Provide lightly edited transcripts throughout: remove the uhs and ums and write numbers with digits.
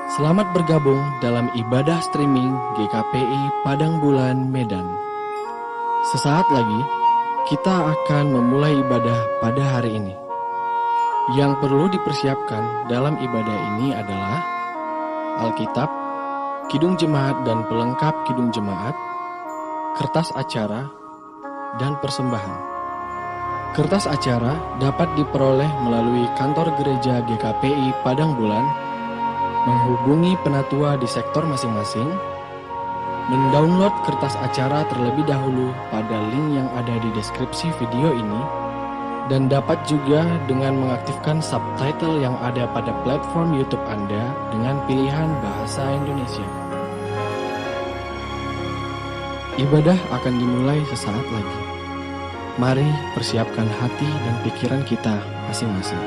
Selamat bergabung dalam ibadah streaming GKPI Padang Bulan Medan. Sesaat lagi, kita akan memulai ibadah pada hari ini. Yang perlu dipersiapkan dalam ibadah ini adalah Alkitab, Kidung Jemaat dan pelengkap Kidung Jemaat, kertas acara, dan persembahan. Kertas acara dapat diperoleh melalui kantor gereja GKPI Padang Bulan, menghubungi penatua di sektor masing-masing, mendownload kertas acara terlebih dahulu pada link yang ada di deskripsi video ini, dan dapat juga dengan mengaktifkan subtitle yang ada pada platform YouTube Anda dengan pilihan bahasa Indonesia. Ibadah akan dimulai sesaat lagi. Mari persiapkan hati dan pikiran kita masing-masing.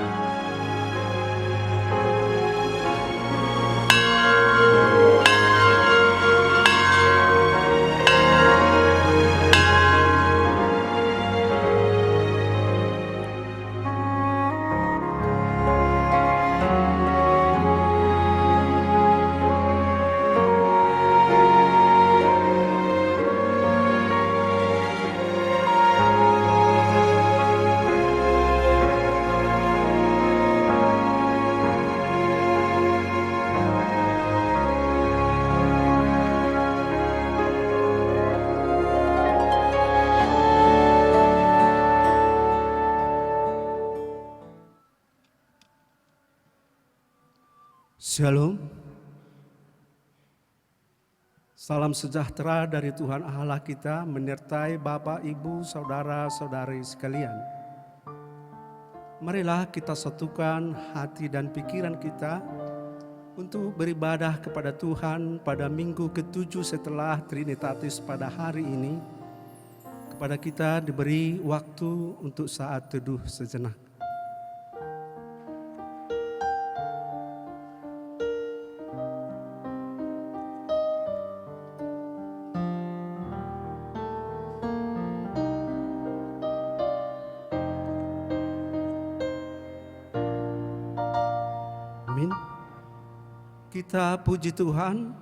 Shalom. Salam sejahtera dari Tuhan Allah kita menyertai Bapak, Ibu, Saudara-saudari sekalian. Marilah kita satukan hati dan pikiran kita untuk beribadah kepada Tuhan pada minggu ke-7 setelah Trinitatis pada hari ini. Kepada kita diberi waktu untuk saat teduh sejenak. Kita puji Tuhan,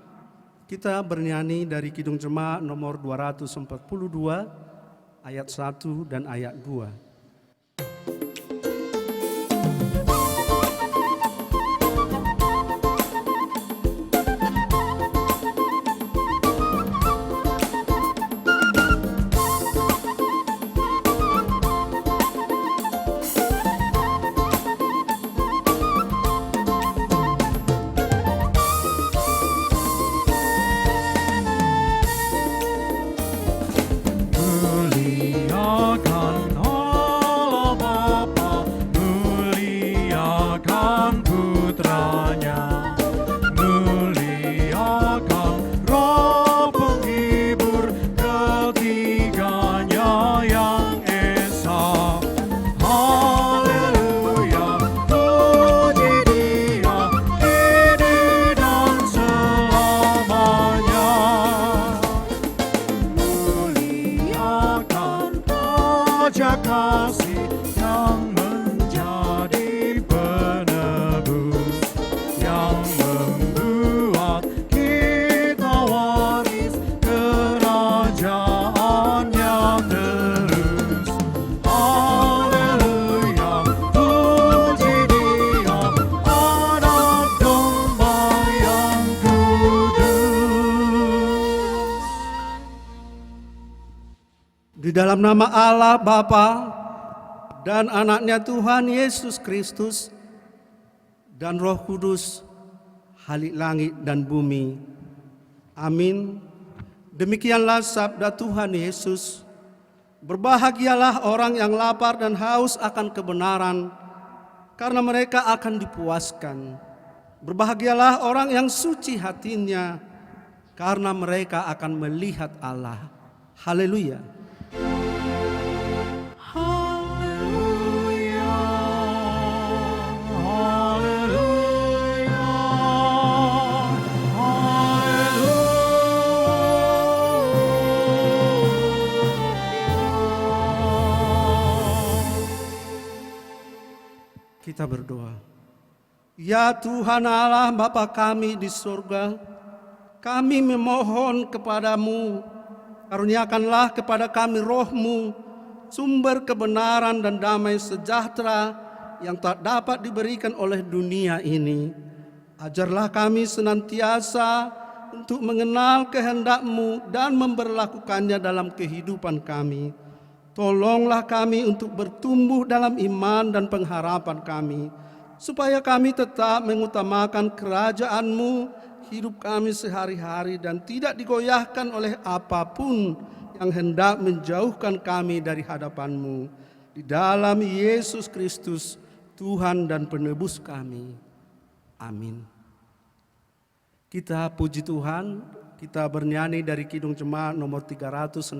kita bernyanyi dari Kidung Jemaat nomor 242, ayat 1 dan ayat 2. Di dalam nama Allah Bapa dan anaknya Tuhan Yesus Kristus dan Roh Kudus, Halik langit dan bumi. Amin. Demikianlah sabda Tuhan Yesus. Berbahagialah orang yang lapar dan haus akan kebenaran, karena mereka akan dipuaskan. Berbahagialah orang yang suci hatinya, karena mereka akan melihat Allah. Haleluya. Kita berdoa. Ya Tuhan Allah Bapa kami di surga, kami memohon kepadamu, karuniakanlah kepada kami roh-Mu, sumber kebenaran dan damai sejahtera yang tak dapat diberikan oleh dunia ini. Ajarlah kami senantiasa untuk mengenal kehendak-Mu dan memberlakukannya dalam kehidupan kami. Tolonglah kami untuk bertumbuh dalam iman dan pengharapan kami, supaya kami tetap mengutamakan kerajaan-Mu hidup kami sehari-hari dan tidak digoyahkan oleh apapun yang hendak menjauhkan kami dari hadapan-Mu. Di dalam Yesus Kristus, Tuhan dan Penebus kami. Amin. Kita puji Tuhan, kita bernyanyi dari Kidung Jemaat nomor 367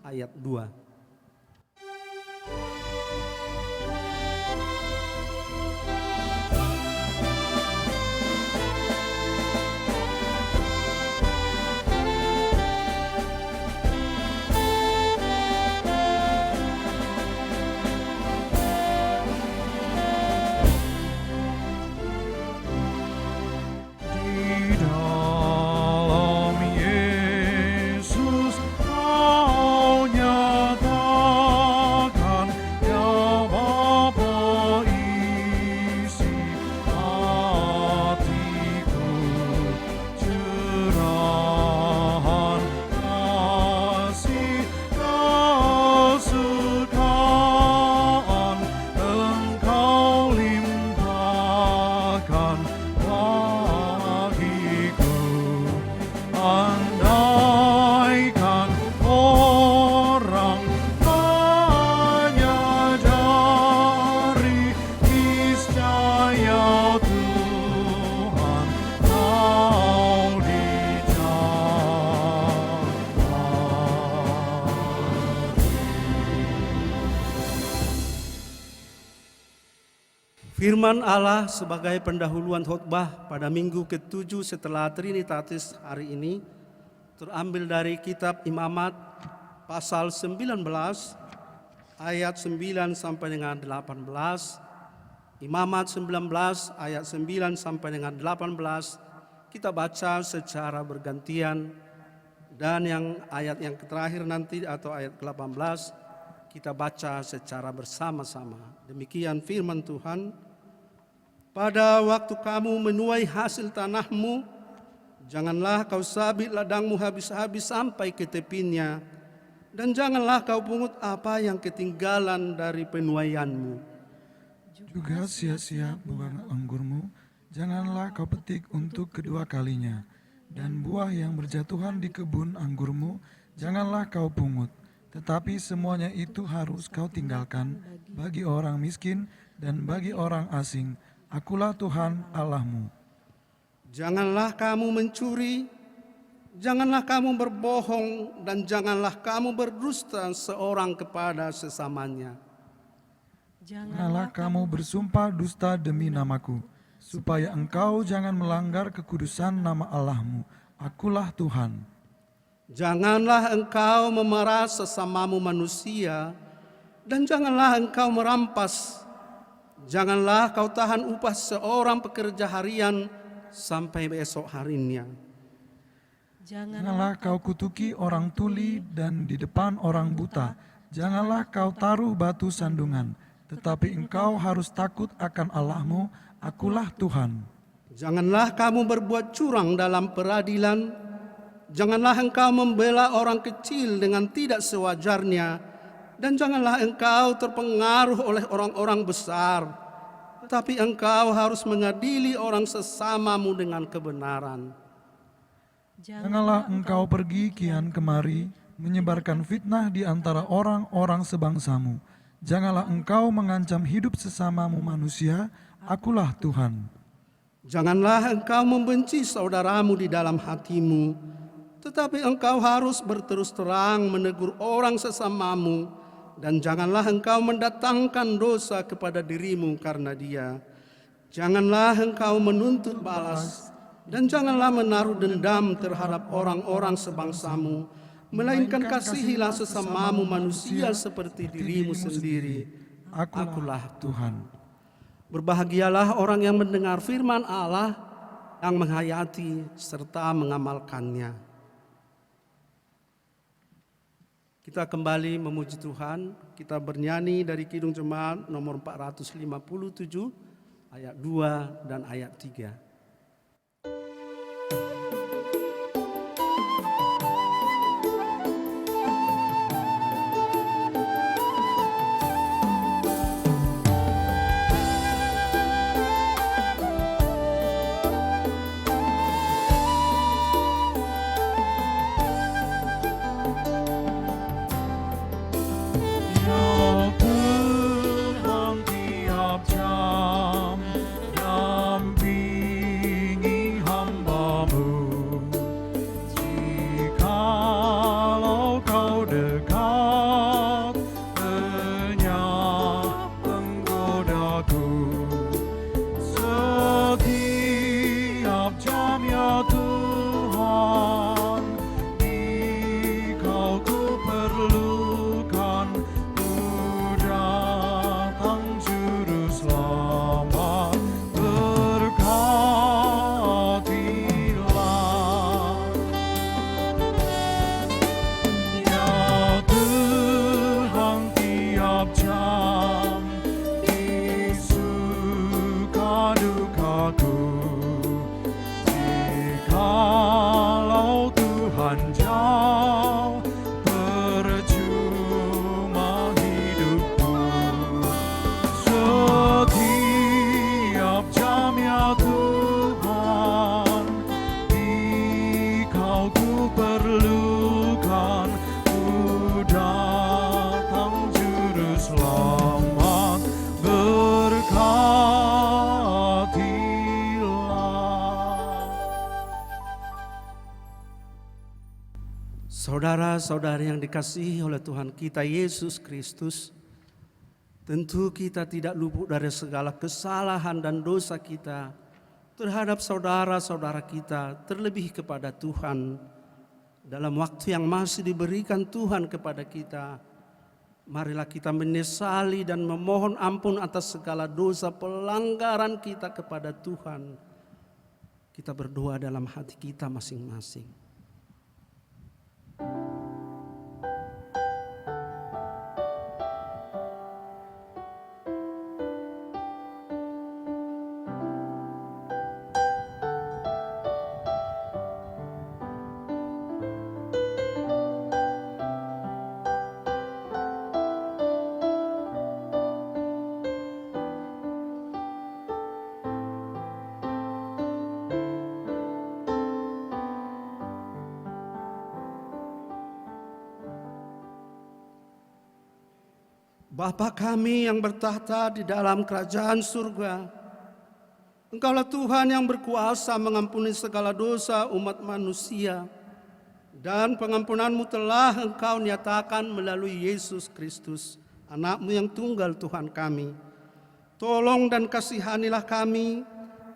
ayat 2. Firman Allah sebagai pendahuluan khotbah pada minggu ke-7 setelah Trinitatis hari ini terambil dari kitab Imamat pasal 19 ayat 9 sampai dengan 18. Imamat 19 ayat 9 sampai dengan 18 kita baca secara bergantian, dan ayat yang terakhir nanti atau ayat ke-18 kita baca secara bersama-sama. Demikian firman Tuhan. Pada waktu kamu menuai hasil tanahmu, janganlah kau sabit ladangmu habis-habis sampai ke tepinya, dan janganlah kau pungut apa yang ketinggalan dari penuaianmu. Juga sia-sia buah anggurmu, janganlah kau petik untuk kedua kalinya, dan buah yang berjatuhan di kebun anggurmu, janganlah kau pungut. Tetapi semuanya itu harus kau tinggalkan bagi orang miskin dan bagi orang asing. Akulah Tuhan Allahmu. Janganlah kamu mencuri, janganlah kamu berbohong, dan janganlah kamu berdusta seorang kepada sesamanya. Janganlah kamu bersumpah dusta demi namaku, supaya engkau jangan melanggar kekudusan nama Allahmu. Akulah Tuhan. Janganlah engkau memeras sesamamu manusia, dan janganlah engkau merampas. Janganlah kau tahan upah seorang pekerja harian sampai besok harinya. Janganlah kau kutuki orang tuli dan di depan orang buta. Janganlah kau taruh batu sandungan, tetapi engkau harus takut akan Allahmu. Akulah Tuhan. Janganlah kamu berbuat curang dalam peradilan. Janganlah engkau membela orang kecil dengan tidak sewajarnya. Dan janganlah engkau terpengaruh oleh orang-orang besar, tetapi engkau harus mengadili orang sesamamu dengan kebenaran. Janganlah engkau pergi kian kemari, menyebarkan fitnah di antara orang-orang sebangsamu. Janganlah engkau mengancam hidup sesamamu manusia. Akulah Tuhan. Janganlah engkau membenci saudaramu di dalam hatimu, tetapi engkau harus berterus terang menegur orang sesamamu. Dan janganlah engkau mendatangkan dosa kepada dirimu karena dia. Janganlah engkau menuntut balas, dan janganlah menaruh dendam terhadap orang-orang sebangsamu, melainkan kasihilah sesamamu manusia seperti dirimu sendiri. Akulah Tuhan. Berbahagialah orang yang mendengar firman Allah, yang menghayati serta mengamalkannya. Kita kembali memuji Tuhan, kita bernyanyi dari Kidung Jemaat nomor 457, ayat 2 dan ayat 3. Saudara-saudari yang dikasihi oleh Tuhan kita Yesus Kristus, tentu kita tidak luput dari segala kesalahan dan dosa kita terhadap saudara-saudara kita, terlebih kepada Tuhan. Dalam waktu yang masih diberikan Tuhan kepada kita, marilah kita menyesali dan memohon ampun atas segala dosa pelanggaran kita kepada Tuhan. Kita berdoa dalam hati kita masing-masing. Bapa kami yang bertahta di dalam kerajaan surga, Engkaulah Tuhan yang berkuasa mengampuni segala dosa umat manusia, dan pengampunan-Mu telah Engkau nyatakan melalui Yesus Kristus, Anak-Mu yang tunggal Tuhan kami. Tolong dan kasihanilah kami,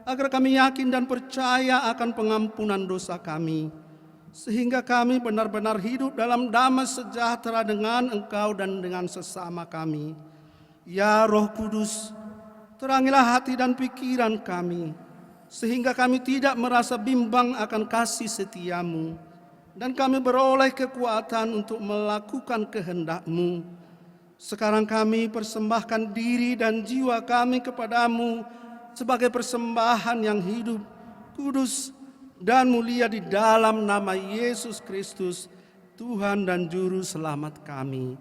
agar kami yakin dan percaya akan pengampunan dosa kami, sehingga kami benar-benar hidup dalam damai sejahtera dengan Engkau dan dengan sesama kami. Ya Roh Kudus, terangilah hati dan pikiran kami, sehingga kami tidak merasa bimbang akan kasih setia-Mu, dan kami beroleh kekuatan untuk melakukan kehendak-Mu. Sekarang kami persembahkan diri dan jiwa kami kepada-Mu sebagai persembahan yang hidup, kudus, dan mulia di dalam nama Yesus Kristus, Tuhan dan Juru Selamat kami.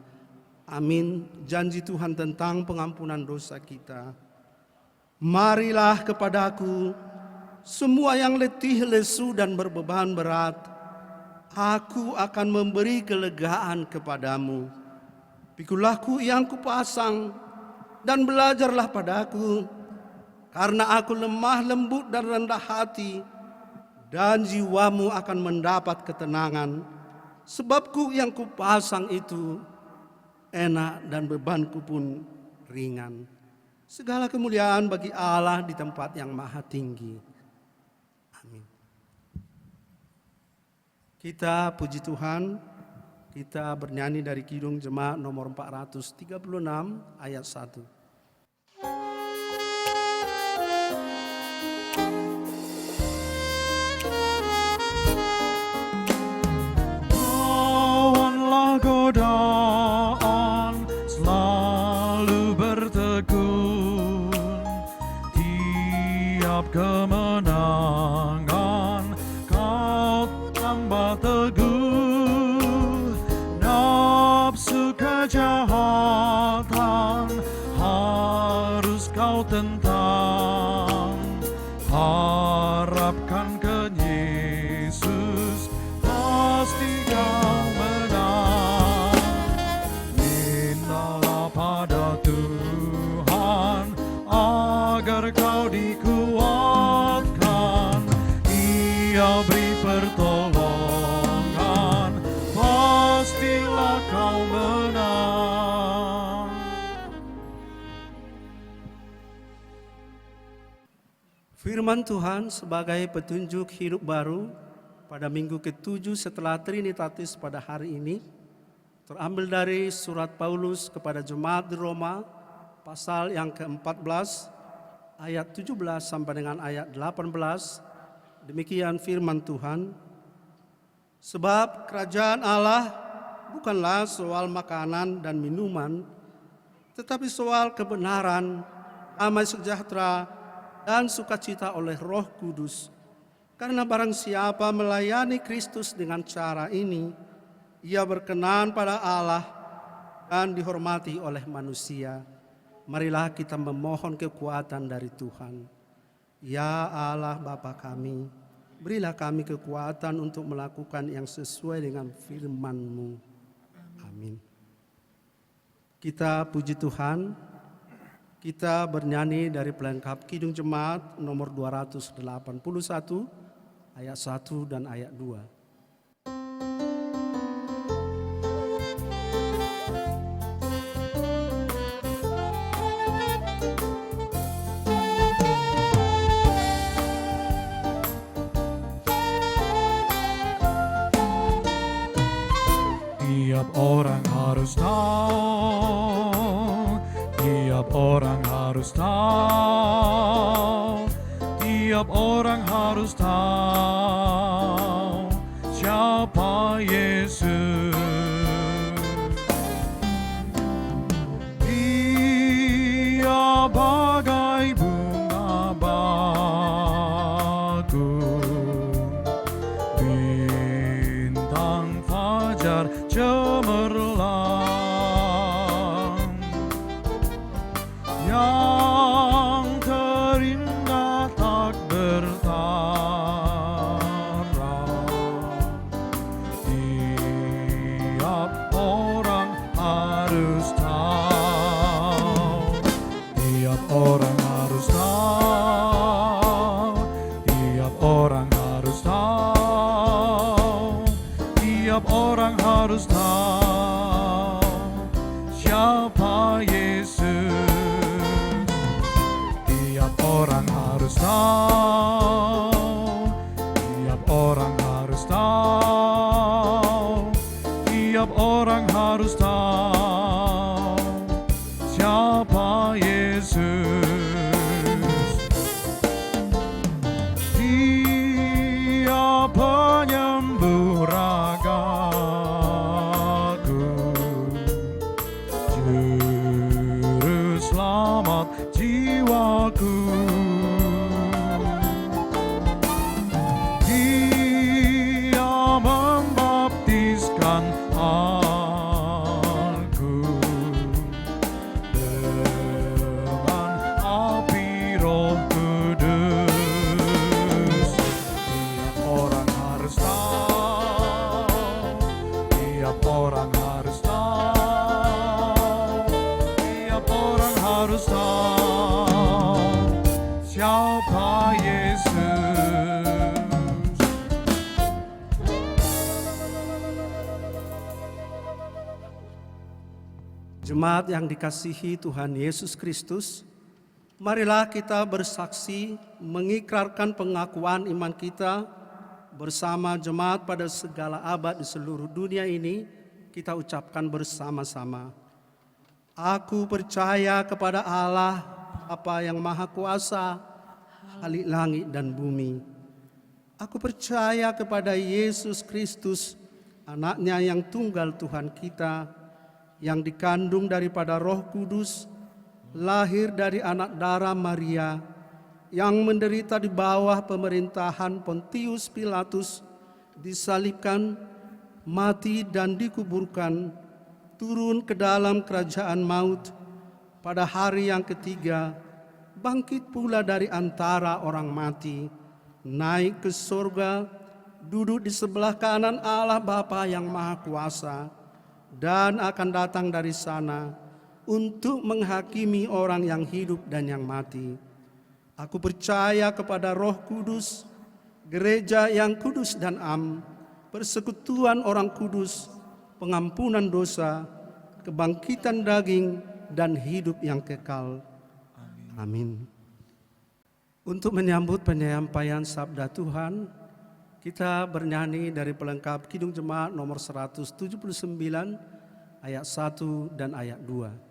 Amin. Janji Tuhan tentang pengampunan dosa kita. Marilah kepadaku semua yang letih, lesu, dan berbeban berat. Aku akan memberi kelegaan kepadamu. Pikulah-Ku yang kupasang, dan belajarlah padaku, karena aku lemah lembut dan rendah hati, dan jiwamu akan mendapat ketenangan. Sebab-Ku yang kupasang itu enak dan bebanku pun ringan. Segala kemuliaan bagi Allah di tempat yang maha tinggi. Amin. Kita puji Tuhan, kita bernyanyi dari Kidung Jemaat nomor 436 ayat 1. setiap kemenangan kau tambah teguh, nafsu kejahatan harus kau tentang, harapkan ke Yesus, pasti kau menang. Mintalah pada Tuhan agar kau dikuatkan, Ia beri pertolongan, pastilah kau menang. Firman Tuhan sebagai petunjuk hidup baru pada minggu ke-7 setelah Trinitatis pada hari ini terambil dari surat Paulus kepada jemaat di Roma pasal yang ke-14 ayat 17 sampai dengan ayat 18. Demikian firman Tuhan. Sebab kerajaan Allah bukanlah soal makanan dan minuman, tetapi soal kebenaran, damai sejahtera, dan sukacita oleh Roh Kudus. Karena barang siapa melayani Kristus dengan cara ini, ia berkenan pada Allah dan dihormati oleh manusia. Marilah kita memohon kekuatan dari Tuhan. Ya Allah Bapa kami, berilah kami kekuatan untuk melakukan yang sesuai dengan firman-Mu. Amin. Kita puji Tuhan. Kita bernyanyi dari pelengkap Kidung Jemaat nomor 281 ayat 1 dan ayat 2. Tiap orang harus tahu, tiap orang harus tahu, tiap orang harus tahu siapa Yesus. Dia bagai bunga bakung, bintang fajar cemerlang, yang terindah tak bertara. Tiap orang harus tahu, tiap orang harus tahu, tiap orang harus tahu, tiap orang harus tahu siapa Yesus. Tiap orang harus tahu, tiap orang harus tahu, tiap orang harus tahu siapa Yesus. Dia penyembuh ragaku, juru selamat jiwaku. Dia membaptiskan aku dengan api Roh Kudus. Tiap orang harus tahu, tiap orang harus tahu, tiap orang harus tahu siapa Yesus. Jemaat yang dikasihi Tuhan Yesus Kristus, marilah kita bersaksi mengikrarkan pengakuan iman kita bersama jemaat pada segala abad di seluruh dunia ini. Kita ucapkan bersama-sama. Aku percaya kepada Allah, Bapa yang Maha Kuasa, Khalik langit dan bumi. Aku percaya kepada Yesus Kristus, Anaknya yang tunggal Tuhan kita, yang dikandung daripada Roh Kudus, lahir dari anak darah Maria, yang menderita di bawah pemerintahan Pontius Pilatus, disalibkan, mati dan dikuburkan, turun ke dalam kerajaan maut, pada hari yang ketiga bangkit pula dari antara orang mati, naik ke surga, duduk di sebelah kanan Allah Bapa yang Maha Kuasa, dan akan datang dari sana untuk menghakimi orang yang hidup dan yang mati. Aku percaya kepada Roh Kudus, gereja yang kudus dan am, persekutuan orang kudus, pengampunan dosa, kebangkitan daging, dan hidup yang kekal. Amin. Untuk menyambut penyampaian sabda Tuhan, kita bernyanyi dari pelengkap Kidung Jemaat nomor 179 ayat 1 dan ayat 2.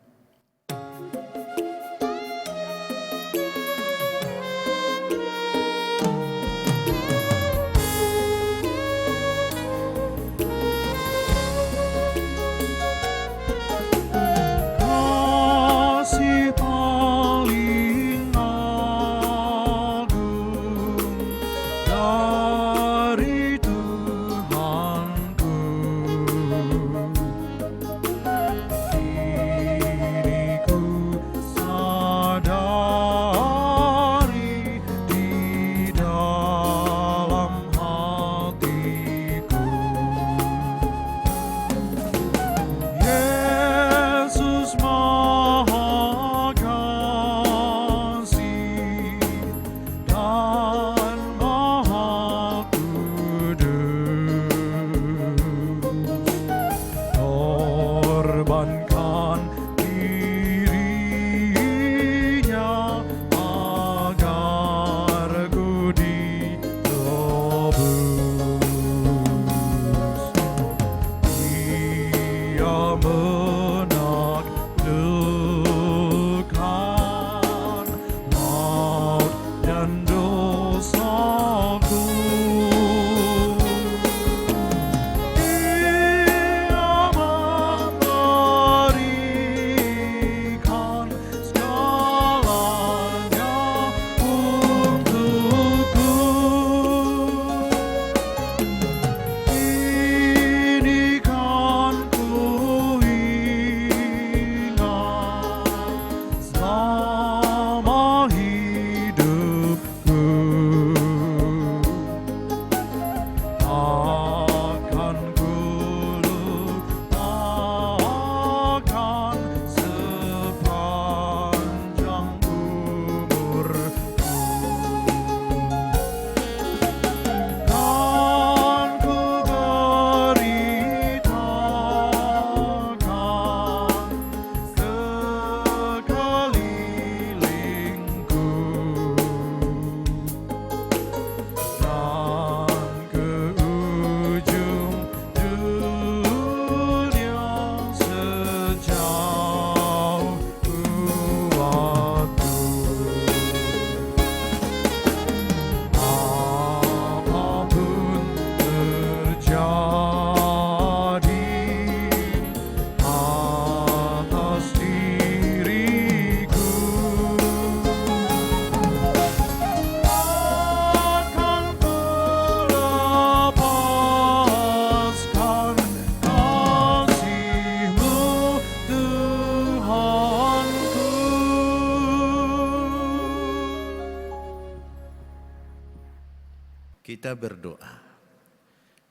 Kita berdoa.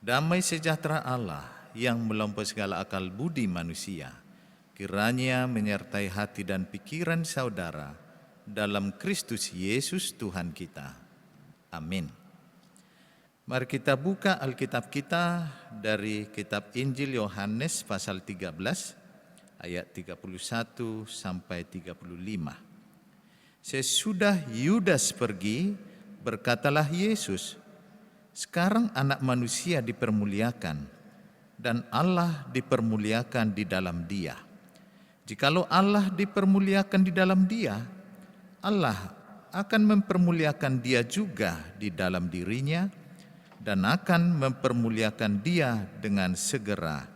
Damai sejahtera Allah yang melampaui segala akal budi manusia, kiranya menyertai hati dan pikiran saudara dalam Kristus Yesus Tuhan kita. Amin. Mari kita buka Alkitab kita dari kitab Injil Yohanes pasal 13 ayat 31 sampai 35. Sesudah Yudas pergi, berkatalah Yesus, sekarang anak manusia dipermuliakan dan Allah dipermuliakan di dalam dia. Jikalau Allah dipermuliakan di dalam dia, Allah akan mempermuliakan dia juga di dalam dirinya dan akan mempermuliakan dia dengan segera.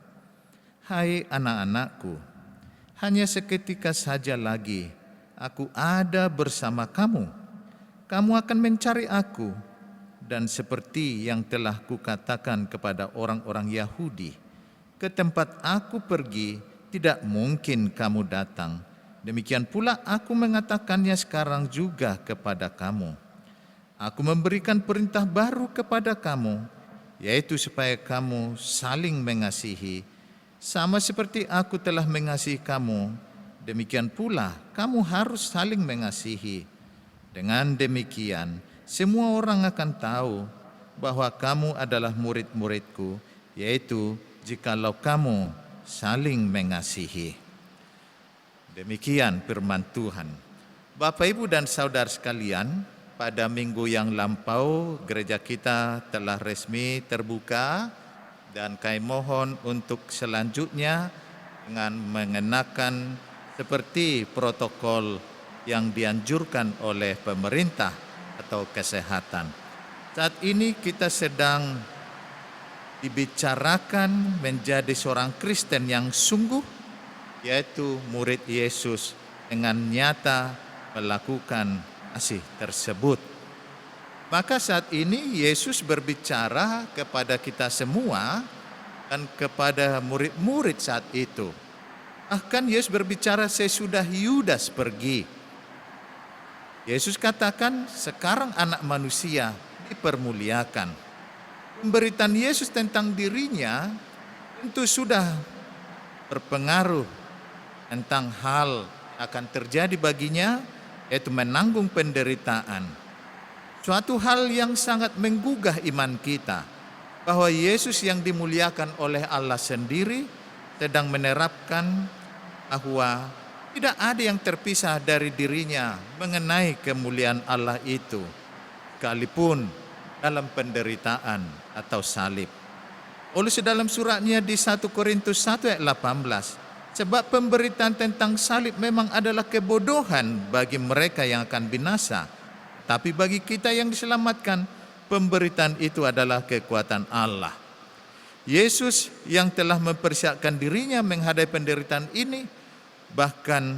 Hai anak-anakku, hanya seketika saja lagi aku ada bersama kamu. kamu akan mencari aku, dan seperti yang telah kukatakan kepada orang-orang Yahudi, ke tempat aku pergi tidak mungkin kamu datang. Demikian pula aku mengatakannya sekarang juga kepada kamu. Aku memberikan perintah baru kepada kamu, yaitu supaya kamu saling mengasihi. Sama seperti aku telah mengasihi kamu, demikian pula kamu harus saling mengasihi. Dengan demikian, semua orang akan tahu bahwa kamu adalah murid-muridku, yaitu jikalau kamu saling mengasihi. Demikian firman Tuhan. Bapak, Ibu, dan saudara sekalian, pada minggu yang lampau gereja kita telah resmi terbuka, dan kami mohon untuk selanjutnya dengan mengenakan seperti protokol yang dianjurkan oleh pemerintah atau kesehatan. Saat ini kita sedang dibicarakan menjadi seorang Kristen yang sungguh, yaitu murid Yesus dengan nyata melakukan kasih tersebut. Maka saat ini Yesus berbicara kepada kita semua dan kepada murid-murid saat itu. Bahkan Yesus berbicara sesudah Yudas pergi. Yesus katakan, sekarang anak manusia dipermuliakan. Pemberitaan Yesus tentang dirinya tentu sudah berpengaruh tentang hal akan terjadi baginya, yaitu menanggung penderitaan. Suatu hal yang sangat menggugah iman kita, bahwa Yesus yang dimuliakan oleh Allah sendiri sedang menerapkan bahwa tidak ada yang terpisah dari dirinya mengenai kemuliaan Allah itu, sekalipun dalam penderitaan atau salib. Paulus dalam suratnya di 1 Korintus 1 ayat 18, sebab pemberitaan tentang salib memang adalah kebodohan bagi mereka yang akan binasa, tapi bagi kita yang diselamatkan, pemberitaan itu adalah kekuatan Allah. Yesus yang telah mempersiapkan dirinya menghadapi penderitaan ini, bahkan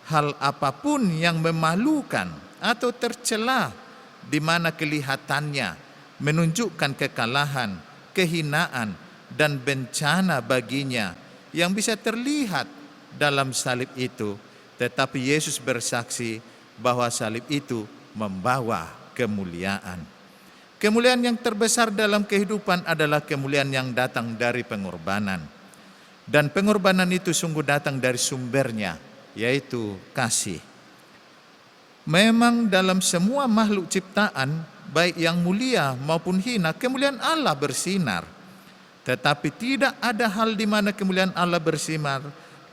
hal apapun yang memalukan atau tercela di mana kelihatannya menunjukkan kekalahan, kehinaan, dan bencana baginya yang bisa terlihat dalam salib itu, tetapi Yesus bersaksi bahwa salib itu membawa kemuliaan. Kemuliaan yang terbesar dalam kehidupan adalah kemuliaan yang datang dari pengorbanan. Dan pengorbanan itu sungguh datang dari sumbernya, yaitu kasih. Memang dalam semua makhluk ciptaan, baik yang mulia maupun hina, kemuliaan Allah bersinar. Tetapi tidak ada hal di mana kemuliaan Allah bersinar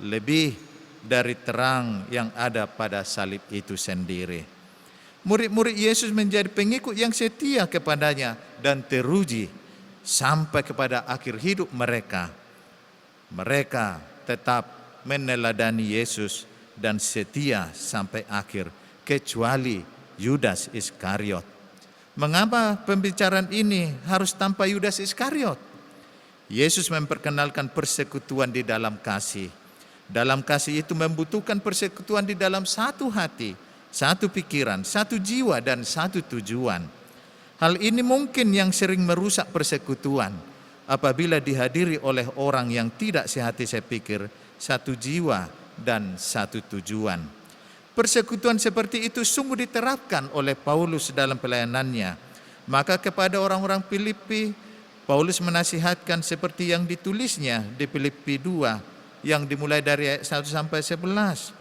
lebih dari terang yang ada pada salib itu sendiri. Murid-murid Yesus menjadi pengikut yang setia kepadanya dan teruji sampai kepada akhir hidup mereka. Mereka tetap meneladani Yesus dan setia sampai akhir, kecuali Yudas Iskariot. Mengapa pembicaraan ini harus tanpa Yudas Iskariot? Yesus memperkenalkan persekutuan di dalam kasih. Dalam kasih itu membutuhkan persekutuan di dalam satu hati, satu pikiran, satu jiwa, dan satu tujuan. Hal ini mungkin yang sering merusak persekutuan apabila dihadiri oleh orang yang tidak sehati sepikir, satu jiwa, dan satu tujuan. Persekutuan seperti itu sungguh diterapkan oleh Paulus dalam pelayanannya. Maka kepada orang-orang Filipi, Paulus menasihatkan seperti yang ditulisnya di Filipi 2, yang dimulai dari ayat 1 sampai 11,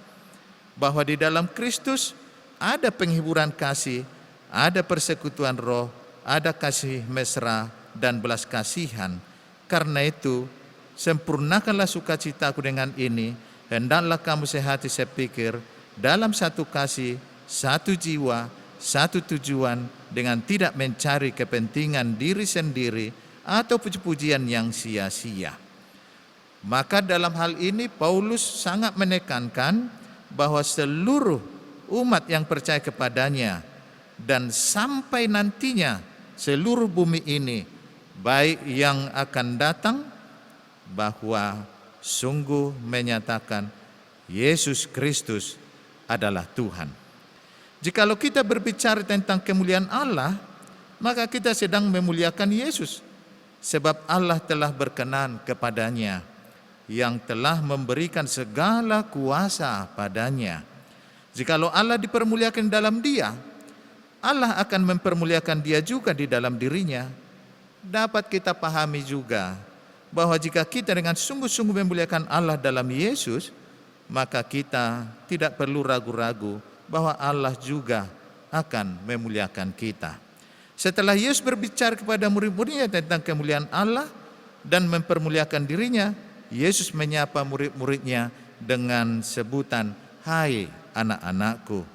bahwa di dalam Kristus ada penghiburan kasih, ada persekutuan roh, ada kasih mesra, dan belas kasihan. Karena itu, sempurnakanlah sukacitaku dengan ini, hendaklah kamu sehati sepikir, dalam satu kasih, satu jiwa, satu tujuan, dengan tidak mencari kepentingan diri sendiri atau puji-pujian yang sia-sia. Maka dalam hal ini Paulus sangat menekankan bahwa seluruh umat yang percaya kepadanya dan sampai nantinya seluruh bumi ini, baik yang akan datang, bahwa sungguh menyatakan Yesus Kristus adalah Tuhan. Jikalau kita berbicara tentang kemuliaan Allah, maka kita sedang memuliakan Yesus, sebab Allah telah berkenan kepadanya, yang telah memberikan segala kuasa padanya. Jikalau Allah dipermuliakan dalam dia, Allah akan mempermuliakan dia juga di dalam dirinya. Dapat kita pahami juga bahwa jika kita dengan sungguh-sungguh memuliakan Allah dalam Yesus, maka kita tidak perlu ragu-ragu bahwa Allah juga akan memuliakan kita. Setelah Yesus berbicara kepada murid-muridnya tentang kemuliaan Allah dan mempermuliakan dirinya, Yesus menyapa murid-muridnya dengan sebutan, "Hai anak-anakku."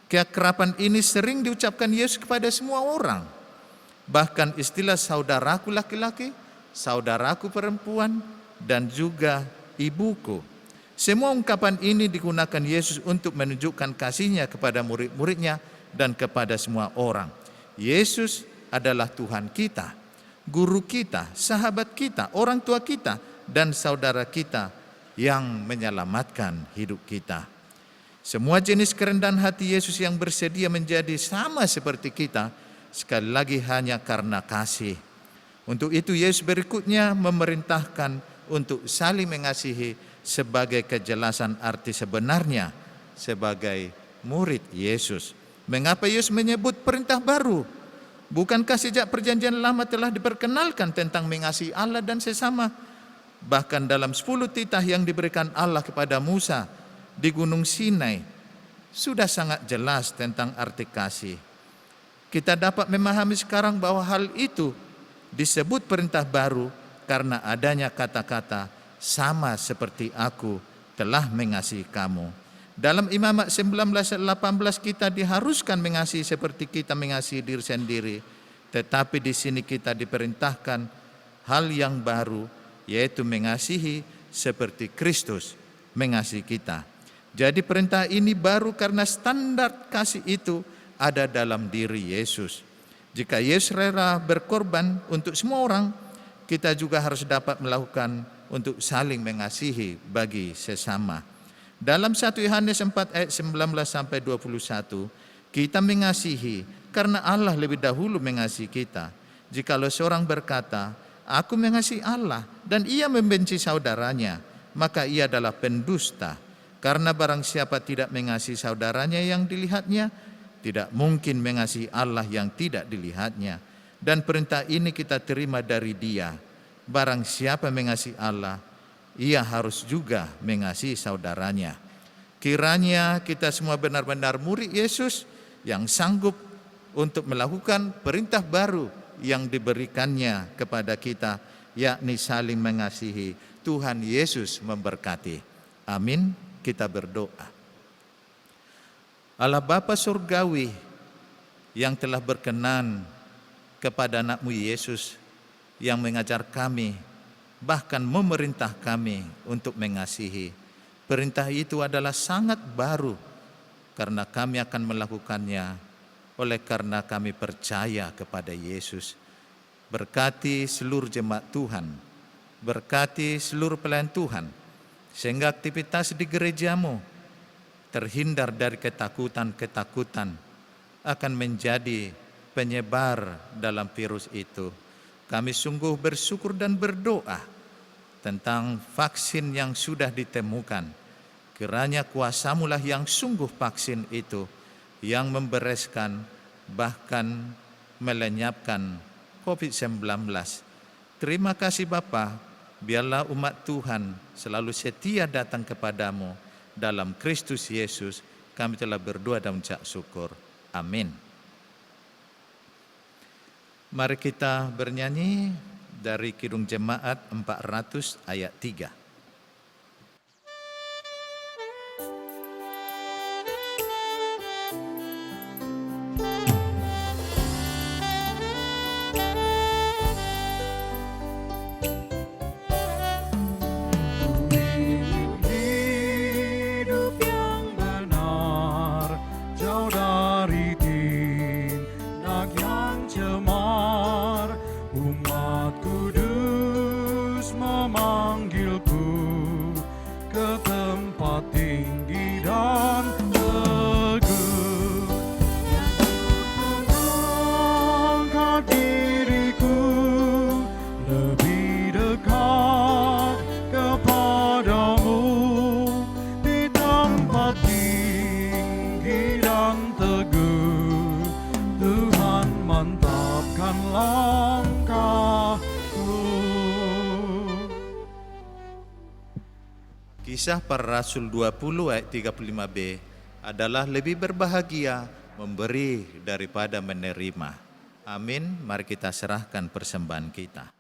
Keakraban ini sering diucapkan Yesus kepada semua orang. Bahkan istilah saudaraku laki-laki, saudaraku perempuan, dan juga ibuku. Semua ungkapan ini digunakan Yesus untuk menunjukkan kasih-Nya kepada murid-muridnya dan kepada semua orang. Yesus adalah Tuhan kita, guru kita, sahabat kita, orang tua kita, dan saudara kita yang menyelamatkan hidup kita. Semua jenis kerendahan hati Yesus yang bersedia menjadi sama seperti kita, sekali lagi hanya karena kasih. Untuk itu Yesus berikutnya memerintahkan untuk saling mengasihi sebagai kejelasan arti sebenarnya sebagai murid Yesus. Mengapa Yesus menyebut perintah baru? Bukankah sejak perjanjian lama telah diperkenalkan tentang mengasihi Allah dan sesama? Bahkan dalam 10 titah yang diberikan Allah kepada Musa di Gunung Sinai, sudah sangat jelas tentang arti kasih. Kita dapat memahami sekarang bahwa hal itu disebut perintah baru karena adanya kata-kata sama seperti aku telah mengasihi kamu. Dalam Imamat 19:18 kita diharuskan mengasihi seperti kita mengasihi diri sendiri. Tetapi di sini kita diperintahkan hal yang baru, yaitu mengasihi seperti Kristus mengasihi kita. Jadi perintah ini baru karena standar kasih itu ada dalam diri Yesus. Jika Yesus rela berkorban untuk semua orang, kita juga harus dapat melakukan untuk saling mengasihi bagi sesama. Dalam 1 Yohanes 4 ayat 19-21, kita mengasihi karena Allah lebih dahulu mengasihi kita. Jikalau seorang berkata, "Aku mengasihi Allah," dan ia membenci saudaranya, maka ia adalah pendusta. Karena barang siapa tidak mengasihi saudaranya yang dilihatnya, tidak mungkin mengasihi Allah yang tidak dilihatnya. Dan perintah ini kita terima dari Dia. Barang siapa mengasihi Allah, ia harus juga mengasihi saudaranya. Kiranya kita semua benar-benar murid Yesus yang sanggup untuk melakukan perintah baru yang diberikannya kepada kita, yakni saling mengasihi. Tuhan Yesus memberkati. Amin. Kita berdoa. Allah Bapa Surgawi yang telah berkenan kepada anak-Mu Yesus yang mengajar kami, bahkan memerintah kami untuk mengasihi. Perintah itu adalah sangat baru karena kami akan melakukannya oleh karena kami percaya kepada Yesus. Berkati seluruh jemaat Tuhan, berkati seluruh pelayan Tuhan, sehingga aktivitas di gerejamu terhindar dari ketakutan-ketakutan akan menjadi penyebar dalam virus itu. Kami sungguh bersyukur dan berdoa tentang vaksin yang sudah ditemukan. Kiranya kuasa-Mu lah yang sungguh vaksin itu, yang membereskan bahkan melenyapkan COVID-19. Terima kasih Bapa, biarlah umat Tuhan selalu setia datang kepadamu. Dalam Kristus Yesus kami telah berdoa dan mengucap syukur. Amin. Mari kita bernyanyi dari Kidung Jemaat 400 ayat 3. mantapkan langkahku. Kisah Para Rasul 20 ayat 35b adalah lebih berbahagia memberi daripada menerima. Amin. Mari kita serahkan persembahan kita.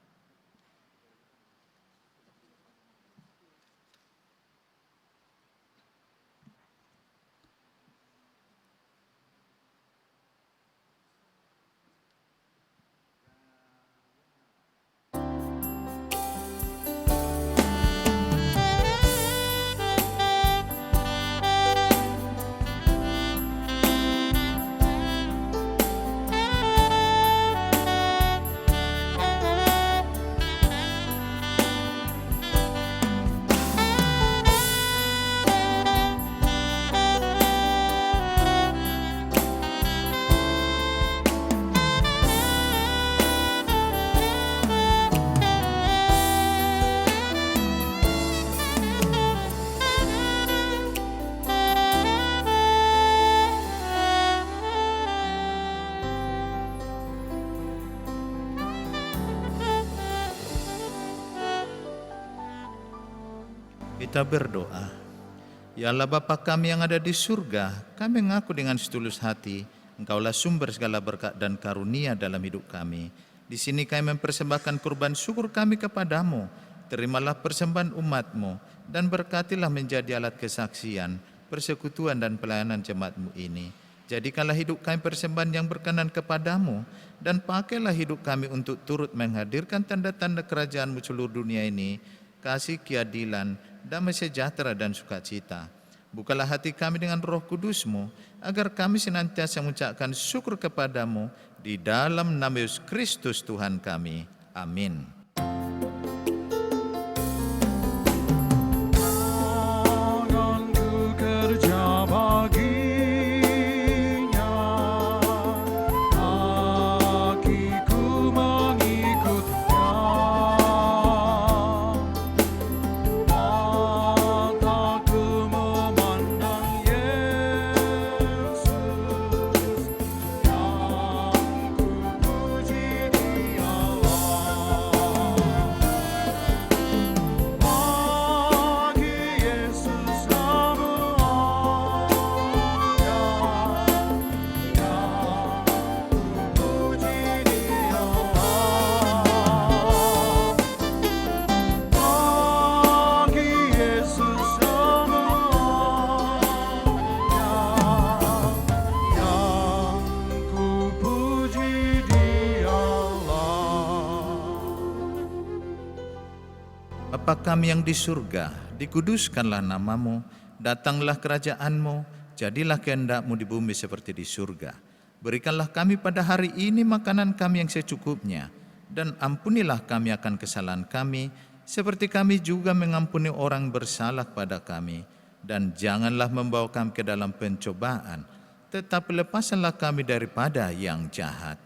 Kita berdoa. Ya Allah Bapa kami yang ada di surga, kami mengaku dengan setulus hati, Engkaulah sumber segala berkat dan karunia dalam hidup kami. Di sini kami mempersembahkan kurban syukur kami kepadamu. Terimalah persembahan umat-Mu dan berkatilah menjadi alat kesaksian, persekutuan dan pelayanan jemaat-Mu ini. Jadikanlah hidup kami persembahan yang berkenan kepadamu, dan pakailah hidup kami untuk turut menghadirkan tanda-tanda kerajaan-Mu seluruh dunia ini, kasih, keadilan, damai sejahtera dan sukacita. Bukalah hati kami dengan Roh Kudus-Mu, agar kami senantiasa mengucapkan syukur kepadamu di dalam nama Yesus Kristus Tuhan kami. Amin. Tanganku kerja baginya, kakiku mengikutnya. Mataku memandang Yesus, yang ku puji Dialah. Bagi Yesus semuanya, yang ku puji Dialah. Bagi Yesus semuanya, yang ku puji Dialah. Bapa kami yang di surga, dikuduskanlah namamu, datanglah kerajaan-Mu, jadilah kehendak-Mu di bumi seperti di surga. Berikanlah kami pada hari ini makanan kami yang secukupnya, dan ampunilah kami akan kesalahan kami, seperti kami juga mengampuni orang bersalah pada kami. Dan janganlah membawa kami ke dalam pencobaan, tetapi lepaskanlah kami daripada yang jahat.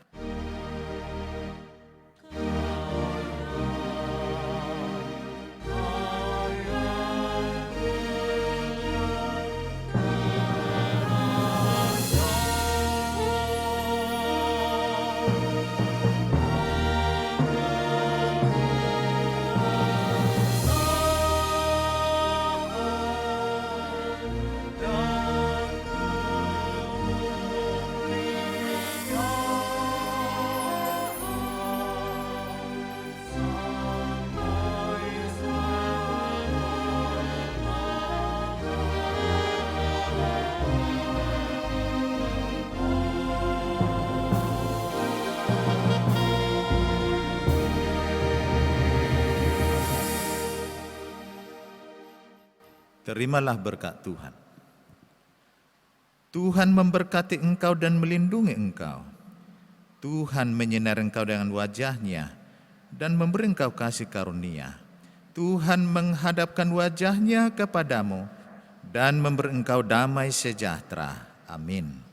Terimalah berkat Tuhan. Tuhan memberkati engkau dan melindungi engkau. Tuhan menyinari engkau dengan wajah-Nya dan memberi engkau kasih karunia. Tuhan menghadapkan wajah-Nya kepadamu dan memberi engkau damai sejahtera. Amin.